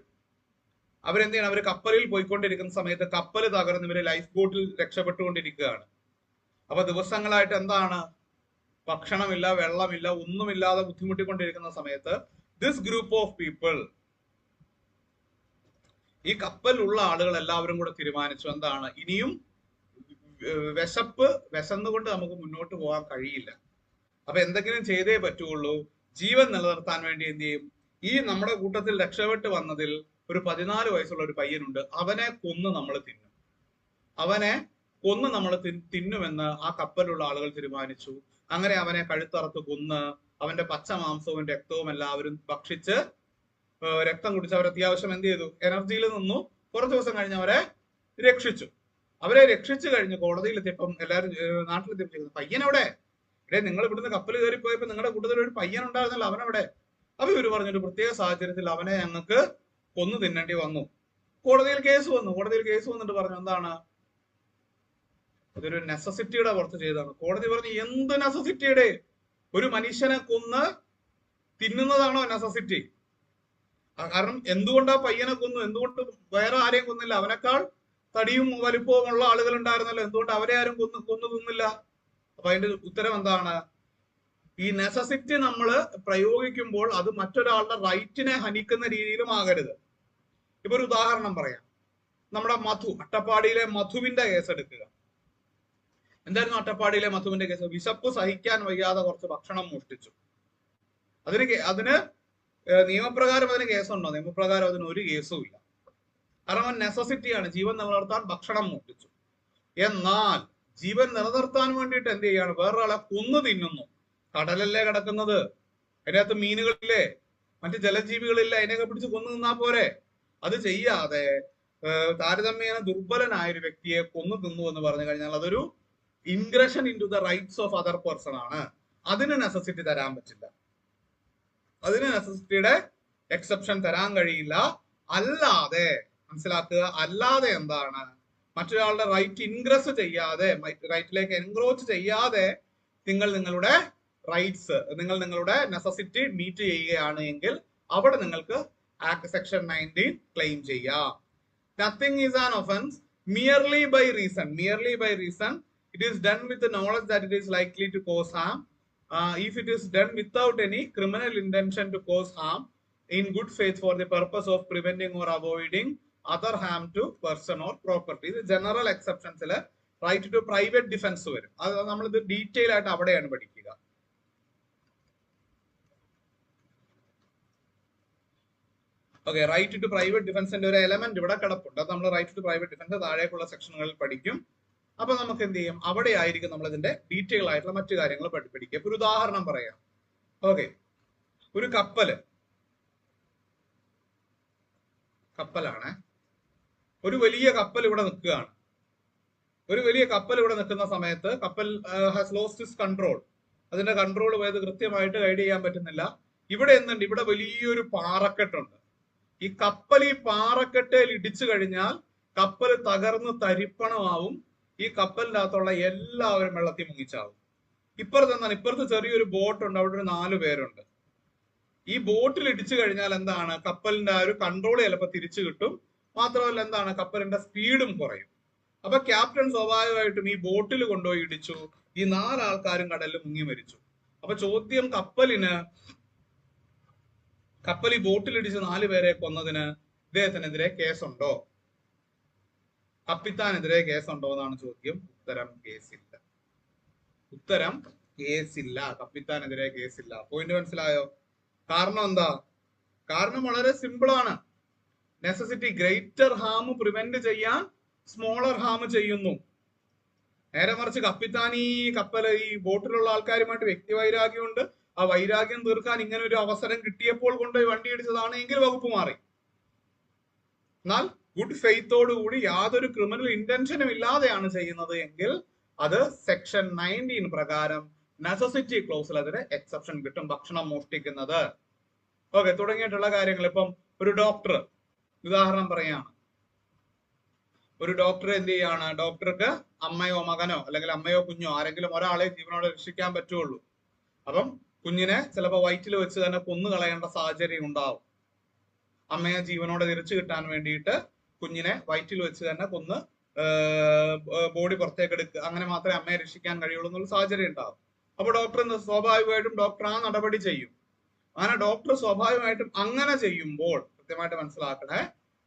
അവരെന്ത് ചെയ്യണം, അവർ കപ്പലിൽ പോയിക്കൊണ്ടിരിക്കുന്ന സമയത്ത് കപ്പൽ തകർന്ന് ഇവര് ലൈഫ് ബോട്ടിൽ രക്ഷപ്പെട്ടുകൊണ്ടിരിക്കുകയാണ്. അപ്പൊ ദിവസങ്ങളായിട്ട് എന്താണ്, ഭക്ഷണമില്ല, വെള്ളമില്ല, ഒന്നുമില്ലാതെ ബുദ്ധിമുട്ടിക്കൊണ്ടിരിക്കുന്ന സമയത്ത് ദിസ് ഗ്രൂപ്പ് ഓഫ് പീപ്പിൾ, ഈ കപ്പലിലുള്ള ആളുകൾ എല്ലാവരും കൂടെ തീരുമാനിച്ചു, എന്താണ്, ഇനിയും വിശന്നുകൊണ്ട് നമുക്ക് മുന്നോട്ട് പോകാൻ കഴിയില്ല. അപ്പൊ എന്തെങ്കിലും ചെയ്തേ പറ്റുള്ളൂ. ജീവൻ നിലനിർത്താൻ വേണ്ടി എന്ത് ചെയ്യും, ഈ നമ്മുടെ കൂട്ടത്തിൽ രക്ഷപ്പെട്ട് വന്നതിൽ ഒരു 14 വയസ്സുള്ള ഒരു പയ്യനുണ്ട്, അവനെ കൊന്ന് നമ്മൾ തിന്നും, അവനെ കൊന്ന് നമ്മൾ തിന്നുമെന്ന് ആ കപ്പലിലുള്ള ആളുകൾ തീരുമാനിച്ചു. അങ്ങനെ അവനെ കഴുത്തറുത്ത് കൊന്ന് അവന്റെ പച്ച മാംസവും രക്തവും എല്ലാവരും ഭക്ഷിച്ച് രക്തം കുടിച്ച് അവർ അത്യാവശ്യം എന്ത് ചെയ്തു, എനർജിയിൽ നിന്നു. കുറച്ച് ദിവസം കഴിഞ്ഞ് അവരെ രക്ഷിച്ചു. അവരെ രക്ഷിച്ചു കഴിഞ്ഞ് കോടതിയിലെത്തിയപ്പം എല്ലാവരും നാട്ടിലെത്തിയപ്പോൾ പയ്യനവിടെ, നിങ്ങൾ ഇവിടുന്ന് കപ്പൽ കയറിപ്പോയപ്പോ നിങ്ങളുടെ കൂട്ടത്തിൽ ഒരു പയ്യൻ ഉണ്ടായിരുന്നല്ലോ, അവനവിടെ. അപ്പൊ ഇവര് പറഞ്ഞൊരു പ്രത്യേക സാഹചര്യത്തിൽ അവനെ ഞങ്ങൾക്ക് കൊന്നു തിന്നേണ്ടി വന്നു. കോടതിയിൽ കേസ് വന്നിട്ട് പറഞ്ഞു, എന്താണ്, ഇതൊരു നെസസിറ്റിയുടെ പുറത്ത് ചെയ്തതാണ്. കോടതി പറഞ്ഞു, എന്ത് നെസസിറ്റിയുടെ, ഒരു മനുഷ്യനെ കൊന്ന് തിന്നുന്നതാണോ നെസസിറ്റി? കാരണം എന്തുകൊണ്ടാ പയ്യനെ കൊന്നു? എന്തുകൊണ്ട് വേറെ ആരെയും കൊന്നില്ല? അവനേക്കാൾ തടിയും വലിപ്പവും ഉള്ള ആളുകൾ ഉണ്ടായിരുന്നല്ലോ, എന്തുകൊണ്ട് അവരെ ആരും കൊന്നു തിന്നില്ല? അപ്പൊ അതിന്റെ ഉത്തരം എന്താണ്? ഈ നെസസിറ്റി നമ്മൾ പ്രയോഗിക്കുമ്പോൾ അത് മറ്റൊരാളുടെ റൈറ്റിനെ ഹനിക്കുന്ന രീതിയിലും ആകരുത്. ഇപ്പൊ ഒരു ഉദാഹരണം പറയാം. നമ്മുടെ അട്ടപ്പാടിയിലെ മധുവിന്റെ കേസ് എടുക്കുക. എന്തായിരുന്നു അട്ടപ്പാടിയിലെ മധുവിന്റെ കേസ്? വിശപ്പ് സഹിക്കാൻ വയ്യാതെ കുറച്ച് ഭക്ഷണം മോഷ്ടിച്ചു. അതിന് നിയമപ്രകാരം അതിന് കേസുണ്ടോ? നിയമപ്രകാരം അതിന് ഒരു കേസും ഇല്ല. കാരണം നെസസിറ്റിയാണ്, ജീവൻ നിലനിർത്താൻ ഭക്ഷണം മോഷ്ടിച്ചു. എന്നാൽ ജീവൻ നിലനിർത്താൻ വേണ്ടിയിട്ട് എന്ത് ചെയ്യാണ്? വേറൊരാളെ കൊന്നു തിന്നുന്നു. കടലല്ലേ കിടക്കുന്നത്, അതിനകത്ത് മീനുകളില്ലേ, മറ്റ് ജലജീവികളില്ലേ, അതിനെയൊക്കെ പിടിച്ച് കൊന്നു തിന്നാ പോരെ? അത് ചെയ്യാതെ താരതമ്യേന ദുർബലനായ ഒരു വ്യക്തിയെ കൊന്നു തിന്നു എന്ന് പറഞ്ഞു കഴിഞ്ഞാൽ അതൊരു ingression in to the rights of other person ആണ്. അതിന് നെസസിറ്റി തരാൻ പറ്റില്ല. അതിന് നെസസിറ്റിയുടെ എക്സെപ്ഷൻ തരാൻ കഴിയില്ല. അല്ലാതെ മനസ്സിലാക്കുക, അല്ലാതെ എന്താണ്? മറ്റൊരാളുടെ റൈറ്റ് ഇൻഗ്രസ് ചെയ്യാതെ, റൈറ്റിലേക്ക് എൻക്രോച്ച് ചെയ്യാതെ നിങ്ങളുടെ റൈറ്റ്സ്, നിങ്ങളുടെ നെസസിറ്റി മീറ്റ് ചെയ്യുകയാണ് എങ്കിൽ അവിടെ നിങ്ങൾക്ക് ആക്ട് സെക്ഷൻ 19 ക്ലെയിം ചെയ്യാം. Nothing is an offense merely by reason. Merely by reason. It is done with the knowledge that it is likely to cause harm. If it is done without any criminal intention to cause harm, in good faith for the purpose of preventing or avoiding other harm to person or property. ഇത് general എക്സെപ്ഷൻസിൽ right to private defence വരും. അത് നമ്മളിത് detail ആയിട്ട് അവിടെയാണ് പഠിക്കുക. Okay, right to private ഡിഫൻസിന്റെ ഒരു എലമെന്റ് ഇവിടെ കിടപ്പുണ്ട്. അത് നമ്മൾ റൈറ്റ് ടു പ്രൈവറ്റ് ഡിഫൻസ് താഴേക്കുള്ള സെക്ഷനുകളിൽ പഠിക്കും. അപ്പൊ നമുക്ക് എന്ത് ചെയ്യും? അവിടെ ആയിരിക്കും നമ്മൾ ഇതിന്റെ ഡീറ്റെയിൽ ആയിട്ടുള്ള മറ്റു കാര്യങ്ങൾ പഠിക്കുക. ഒരു ഉദാഹരണം പറയാം. ഓക്കെ, ഒരു കപ്പലാണ്. ഒരു വലിയ കപ്പൽ ഇവിടെ നിൽക്കുകയാണ്. ഒരു വലിയ കപ്പൽ ഇവിടെ നിൽക്കുന്ന സമയത്ത് കപ്പൽ ഹാസ് ലോസ്റ്റ് ഇസ് കൺട്രോൾ. അതിന്റെ കൺട്രോൾ പോയത് കൃത്യമായിട്ട് ഗൈഡ് ചെയ്യാൻ പറ്റുന്നില്ല. ഇവിടെ എന്തുണ്ട്? ഇവിടെ വലിയൊരു പാറക്കെട്ടുണ്ട്. ഈ കപ്പൽ ഈ പാറക്കെട്ടയിൽ ഇടിച്ചു കഴിഞ്ഞാൽ കപ്പൽ തകർന്ന് തരിപ്പണമാവും. ഈ കപ്പലിന്റെ അകത്തുള്ള എല്ലാവരും വെള്ളത്തിൽ മുങ്ങിച്ചാവും. ഇപ്പുറത്ത് എന്താണ്? ഇപ്പുറത്ത് ചെറിയൊരു ബോട്ടുണ്ട്, അവിടെ ഒരു 4 പേരുണ്ട്. ഈ ബോട്ടിൽ ഇടിച്ചു കഴിഞ്ഞാൽ എന്താണ്? കപ്പലിന്റെ ആ ഒരു കൺട്രോൾ ചിലപ്പോൾ തിരിച്ചു കിട്ടും. മാത്രമല്ല എന്താണ്? കപ്പലിന്റെ സ്പീഡും കുറയും. അപ്പൊ ക്യാപ്റ്റൻ സ്വാഭാവികമായിട്ടും ഈ ബോട്ടിൽ കൊണ്ടുപോയി ഇടിച്ചു. ഈ 4 ആൾക്കാരും കടലിൽ മുങ്ങി മരിച്ചു. അപ്പൊ ചോദ്യം, കപ്പൽ ഈ ബോട്ടിൽ ഇടിച്ച് 4 പേരെ കൊന്നതിന് ഇദ്ദേഹത്തിനെതിരെ കേസുണ്ടോ? കപ്പിത്താനെതിരെ കേസുണ്ടോ എന്നാണ് ചോദ്യം. ഉത്തരം കേസില്ല. ഉത്തരം കേസില്ല. കപ്പിത്താനെതിരെ കേസില്ല. പോയിന്റ് മനസ്സിലായോ? കാരണം എന്താ? കാരണം വളരെ സിമ്പിൾ ആണ്. നെസസിറ്റി ഗ്രേറ്റർ ഹാം പ്രിവെന്റ് ചെയ്യാൻ സ്മോളർ ഹാം ചെയ്യുന്നു. നേരെ മറിച്ച് കപ്പിത്താൻ ഈ ബോട്ടിലുള്ള ആൾക്കാരുമായിട്ട് വ്യക്തിവൈരാഗ്യമുണ്ട്. ആ വൈരാഗ്യം തീർക്കാൻ ഇങ്ങനെ ഒരു അവസരം കിട്ടിയപ്പോൾ കൊണ്ടുപോയി വണ്ടി ഇടിച്ചതാണ് എങ്കിൽ വകുപ്പ് മാറി. എന്നാൽ ഗുഡ് ഫെയ്ത്തോടുകൂടി യാതൊരു ക്രിമിനൽ ഇന്റൻഷനും ഇല്ലാതെയാണ് ചെയ്യുന്നത് എങ്കിൽ അത് സെക്ഷൻ 19 പ്രകാരം നെസസിറ്റി ക്ലോസിൽ അതിന് എക്സെപ്ഷൻ കിട്ടും. ഭക്ഷണം മോഷ്ടിക്കുന്നത്, ഓക്കെ, തുടങ്ങിയിട്ടുള്ള കാര്യങ്ങൾ. ഇപ്പം ഒരു ഡോക്ടർ, ഉദാഹരണം പറയാണ്, ഒരു ഡോക്ടർ എന്ത് ചെയ്യാണ്? ഡോക്ടർക്ക് അമ്മയോ മകനോ അല്ലെങ്കിൽ അമ്മയോ കുഞ്ഞോ ആരെങ്കിലും ഒരാളെ ജീവനോടെ രക്ഷിക്കാൻ പറ്റുള്ളൂ. അപ്പം കുഞ്ഞിനെ ചിലപ്പോൾ വയറ്റിൽ വെച്ച് തന്നെ കൊന്നു കളയേണ്ട സാഹചര്യം ഉണ്ടാവും. അമ്മയെ ജീവനോടെ തിരിച്ചു കിട്ടാൻ വേണ്ടിയിട്ട് കുഞ്ഞിനെ വയറ്റിൽ വെച്ച് തന്നെ കൊന്ന് ബോഡി പുറത്തേക്ക് എടുക്കുക, അങ്ങനെ മാത്രമേ അമ്മയെ രക്ഷിക്കാൻ കഴിയുള്ളൂ എന്നുള്ള സാഹചര്യം ഉണ്ടാവും. അപ്പൊ ഡോക്ടർ സ്വാഭാവികമായിട്ടും ഡോക്ടർ ആ നടപടി ചെയ്യും. അങ്ങനെ ഡോക്ടർ സ്വാഭാവികമായിട്ടും അങ്ങനെ ചെയ്യുമ്പോൾ കൃത്യമായിട്ട് മനസ്സിലാക്കണേ,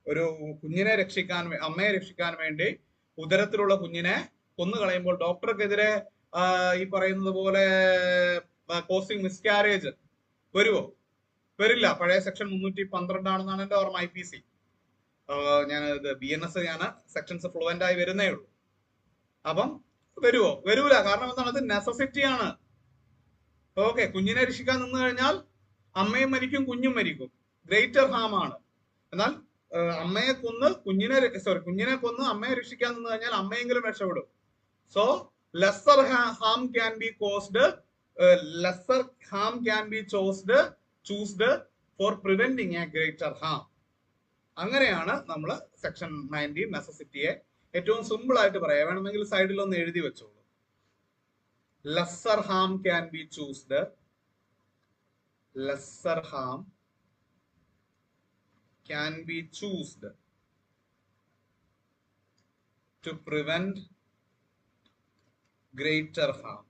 ഒരു കുഞ്ഞിനെ രക്ഷിക്കാൻ, അമ്മയെ രക്ഷിക്കാൻ വേണ്ടി ഉദരത്തിലുള്ള കുഞ്ഞിനെ കൊന്നു കളയുമ്പോൾ ഡോക്ടർക്കെതിരെ ഈ പറയുന്നത് പോലെ കോസിംഗ് മിസ്കാരേജ് വരുമോ? വരില്ല. പഴയ സെക്ഷൻ 312 ആണെന്നാണ് എന്റെ ഓർമ്മ, IPC. ഞാൻ BNS ഞാൻ സെക്ഷൻസ് ഫ്ലുവന്റ് ആയി വരുന്നേ ഉള്ളൂ. അപ്പം വരുമോ? വരൂല. കാരണം എന്താണ്? അത് നെസസിറ്റി ആണ്. ഓക്കെ, കുഞ്ഞിനെ രക്ഷിക്കാൻ നിന്ന് കഴിഞ്ഞാൽ അമ്മയും മരിക്കും, കുഞ്ഞും മരിക്കും. ഗ്രേറ്റർ ഹാം ആണ്. എന്നാൽ അമ്മയെ കൊന്ന് കുഞ്ഞിനെ കൊന്ന് അമ്മയെ രക്ഷിക്കാൻ നിന്ന് കഴിഞ്ഞാൽ അമ്മയെങ്കിലും രക്ഷപ്പെടും. So lesser harm can be caused, lesser harm can be choosed for preventing a greater harm. അങ്ങനെയാണ് നമ്മൾ സെക്ഷൻ 19 നെസസിറ്റിയെ ഏറ്റവും സിമ്പിൾ ആയിട്ട് പറയാം. വേണമെങ്കിൽ സൈഡിൽ ഒന്ന് എഴുതി വെച്ചോളൂ. lesser harm can be choosed lesser harm can be chosen to prevent greater harm.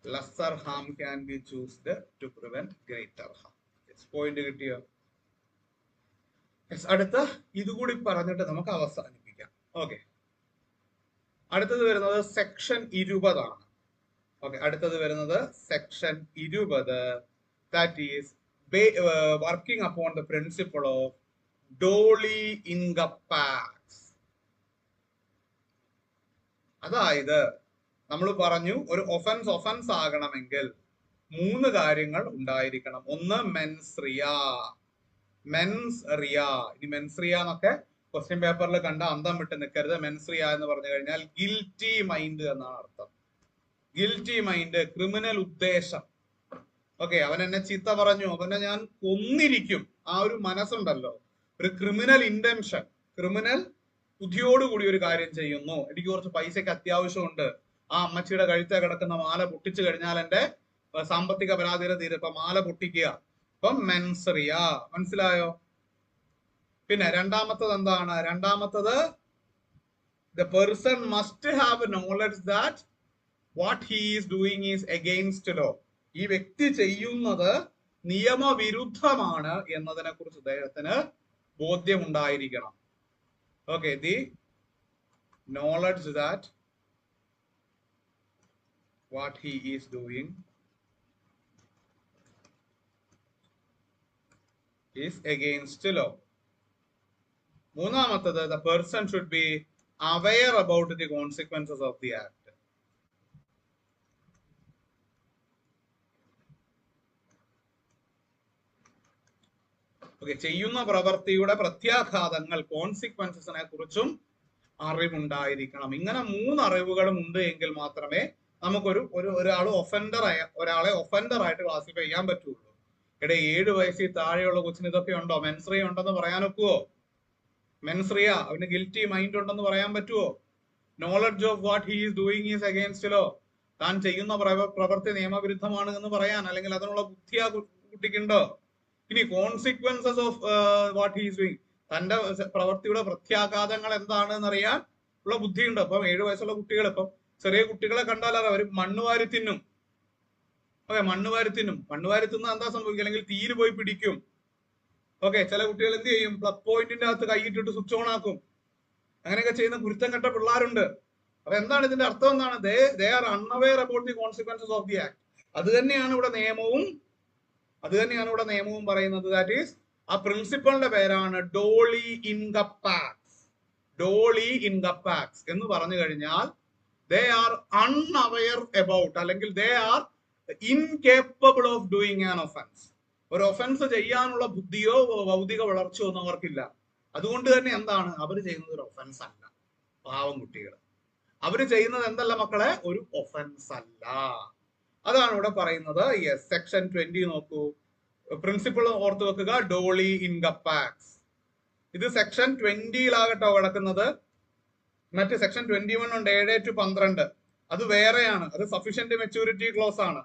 Lesser harm can be chosen to prevent greater harm. Yes, point കിട്ടിയോ? Yes, അടുത്ത ഇതുകൂടി പറഞ്ഞിട്ട് നമുക്ക് അവസാനിപ്പിക്കാം. ഓക്കെ, അടുത്തത് വരുന്നത് സെക്ഷൻ 20 ആണ്. ഓക്കെ, അടുത്തത് വരുന്നത് section 20, that is working upon the principle of doli incapax. അതായത് നമ്മൾ പറഞ്ഞു ഒരു ഒഫൻസ് ആകണമെങ്കിൽ 3 കാര്യങ്ങൾ ഉണ്ടായിരിക്കണം. ഒന്ന് മെൻസ്രിയ. ഇനി മെൻസ്രിയ എന്നൊക്കെ ക്വസ്റ്റ്യൻ പേപ്പറിൽ കണ്ട അന്തം വിട്ട് നിൽക്കരുത്. മെൻസ്രിയ എന്ന് പറഞ്ഞു കഴിഞ്ഞാൽ ഗിൽറ്റി മൈൻഡ് എന്നാണ് അർത്ഥം. ഗിൽറ്റി മൈൻഡ്, ക്രിമിനൽ ഉദ്ദേശം. ഓക്കെ, അവൻ എന്നെ ചീത്ത പറഞ്ഞു, അവനെ ഞാൻ കൊന്നിരിക്കും, ആ ഒരു മനസ്സുണ്ടല്ലോ, ഒരു ക്രിമിനൽ ഇന്റൻഷൻ, ക്രിമിനൽ ബുദ്ധിയോടുകൂടി ഒരു കാര്യം ചെയ്യുന്നു. എനിക്ക് കുറച്ച് പൈസക്ക് അത്യാവശ്യമുണ്ട്, ആ അമ്മച്ചിയുടെ കഴുത്തെ കിടക്കുന്ന മാല പൊട്ടിച്ചു കഴിഞ്ഞാൽ എന്റെ സാമ്പത്തിക പരാധീനത തീരും, ഇപ്പൊ മാല പൊട്ടിക്കുക. ഇപ്പം മെൻസ്രിയ, മനസ്സിലായോ? പിന്നെ രണ്ടാമത്തത് എന്താണ്? രണ്ടാമത്തത് the person must have knowledge that what he is doing is against law. ഈ വ്യക്തി ചെയ്യുന്നത് നിയമവിരുദ്ധമാണ് എന്നതിനെ കുറിച്ച് അദ്ദേഹത്തിന് ബോധ്യമുണ്ടായിരിക്കണം. Okay, the knowledge that what he is doing is against law. മൂന്നാമത്തത് the person should be aware about the consequences of the act. Okay, ചെയ്യുന്ന പ്രവൃത്തിയുടെ പ്രത്യാഘാതങ്ങൾ, കോൺസിക്വൻസസിനെ കുറിച്ചും അറിവുണ്ടായിരിക്കണം. ഇങ്ങനെ 3 അറിവുകളും ഉണ്ട് എങ്കിൽ മാത്രമേ നമുക്കൊരു ഒരാളെ ഒഫൻഡർ ആയിട്ട് ക്ലാസിഫൈ ചെയ്യാൻ പറ്റുള്ളൂ. 7 വയസ്സിൽ താഴെയുള്ള കൊച്ചിന് ഇതൊക്കെ ഉണ്ടോ? മെൻസ്രിയ ഉണ്ടെന്ന് പറയാൻ ഒക്കുവോ? മെൻസ്രിയ, അവന് ഗിൽറ്റി മൈൻഡ് ഉണ്ടെന്ന് പറയാൻ പറ്റുമോ? Knowledge of what he is doing is against law, താൻ ചെയ്യുന്ന പ്രവൃത്തി നിയമവിരുദ്ധമാണ് എന്ന് പറയാൻ, അല്ലെങ്കിൽ അതിനുള്ള ബുദ്ധി ആ കുട്ടിക്കുണ്ടോ? ഇനി consequences of what he is doing, തന്റെ പ്രവൃത്തിയുടെ പ്രത്യാഘാതങ്ങൾ എന്താണെന്ന് അറിയാൻ ഉള്ള ബുദ്ധിയുണ്ടോ? അപ്പം 7 വയസ്സുള്ള കുട്ടികൾ, ഇപ്പം ചെറിയ കുട്ടികളെ കണ്ടാൽ അവർ മണ്ണ് വാരി തിന്നും. ഓക്കെ, മണ്ണ് വാരി തിന്ന എന്താ സംഭവിക്കുക? അല്ലെങ്കിൽ തീര് പോയി പിടിക്കും. ഓക്കെ, ചില കുട്ടികൾ എന്ത് ചെയ്യും? പ്ലഗ് പോയിന്റിന്റെ അകത്ത് കൈയിട്ടിട്ട് സ്വിച്ച് ഓൺ ആക്കും. അങ്ങനെയൊക്കെ ചെയ്യുന്ന കുരുത്തം കെട്ട പിള്ളേരുണ്ട്. അപ്പൊ എന്താണ് ഇതിന്റെ അർത്ഥം? എന്താണ്? They are unaware about the consequences of the act. അത് തന്നെയാണ് ഇവിടെ നിയമവും പറയുന്നത്. ദാറ്റ് ഈസ്, ആ പ്രിൻസിപ്പളിന്റെ പേരാണ് ഡോളി ഇൻകപ്പാക്സ്. ഡോളി ഇൻകപ്പാക്സ് എന്ന് പറഞ്ഞു കഴിഞ്ഞാൽ ദേ ആർ അൺഅവെയർ അബൌട്ട്, അല്ലെങ്കിൽ they are incapable of doing an offence. ഒരു ഒഫൻസ് ചെയ്യാനുള്ള ബുദ്ധിയോ ഭൗതിക വളർച്ചയോ ഒന്നും അവർക്കില്ല. അതുകൊണ്ട് തന്നെ എന്താണ് അവര് ചെയ്യുന്നത്? ഒരു ഒഫൻസ് അല്ല. പാവം കുട്ടികൾ, അവര് ചെയ്യുന്നത് എന്തല്ല മക്കളെ? ഒരു ഒഫൻസ് അല്ല. അതാണ് ഇവിടെ പറയുന്നത്. യെസ്, സെക്ഷൻ 20 നോക്കൂ. പ്രിൻസിപ്പിൾ ഓർത്ത് വെക്കുക, ഡോളി ഇൻകപ്പാക്സ്. ഇത് സെക്ഷൻ 20-ലാകട്ടോ കിടക്കുന്നത്. മറ്റ് സെക്ഷൻ 21 ഉണ്ട്, 7 to 12. അത് വേറെയാണ്, അത് സഫീഷ്യന്റ് മെച്യൂരിറ്റി ക്ലോസ് ആണ്.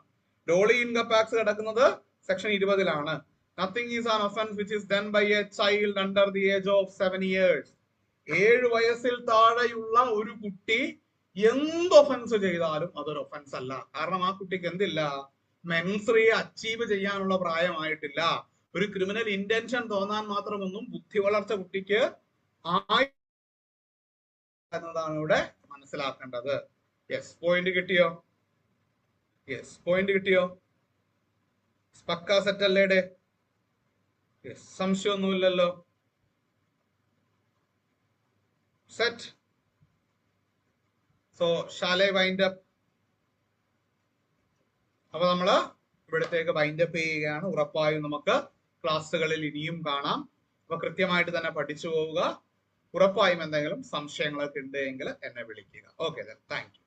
ഡോളി ഇൻകപ്പാക്സ് കിടക്കുന്നത് section 20-ലാണ്. Nothing is an offense which is done by a child under the age of 7 years. 7 വയസ്സിൽ താഴെയുള്ള ഒരു കുട്ടി എന്ത് ഒഫൻസ് ചെയ്താലും അതൊരു ഒഫൻസ് അല്ല. കാരണം ആ കുട്ടിക്ക് എന്തില്ല? മെൻസ്രിയെ അച്ചീവ് ചെയ്യാനുള്ള പ്രായമായിട്ടില്ല. ഒരു ക്രിമിനൽ ഇന്റൻഷൻ തോന്നാൻ മാത്രമൊന്നും ബുദ്ധി വളർച്ച കുട്ടിക്ക് എന്നതാണ് ഇവിടെ മനസ്സിലാക്കേണ്ടത്. യെസ്, പോയിന്റ് കിട്ടിയോ? യെസ്, പോയിന്റ് കിട്ടിയോ? പക്കാ സെറ്റ് അല്ലേടെ? യെസ്, സംശയമൊന്നുമില്ലല്ലോ. Set. So shall I wind up? അപ്പൊ നമ്മള് ഇവിടത്തേക്ക് വൈൻഡ് അപ്പ് ചെയ്യുകയാണ്. ഉറപ്പായും നമുക്ക് ക്ലാസ്സുകളിൽ ഇനിയും കാണാം. അപ്പൊ കൃത്യമായിട്ട് തന്നെ പഠിച്ചു പോവുക. ഉറപ്പായും എന്തെങ്കിലും സംശയങ്ങളൊക്കെ ഉണ്ടെങ്കിൽ എന്നെ വിളിക്കുക. Okay, thank you.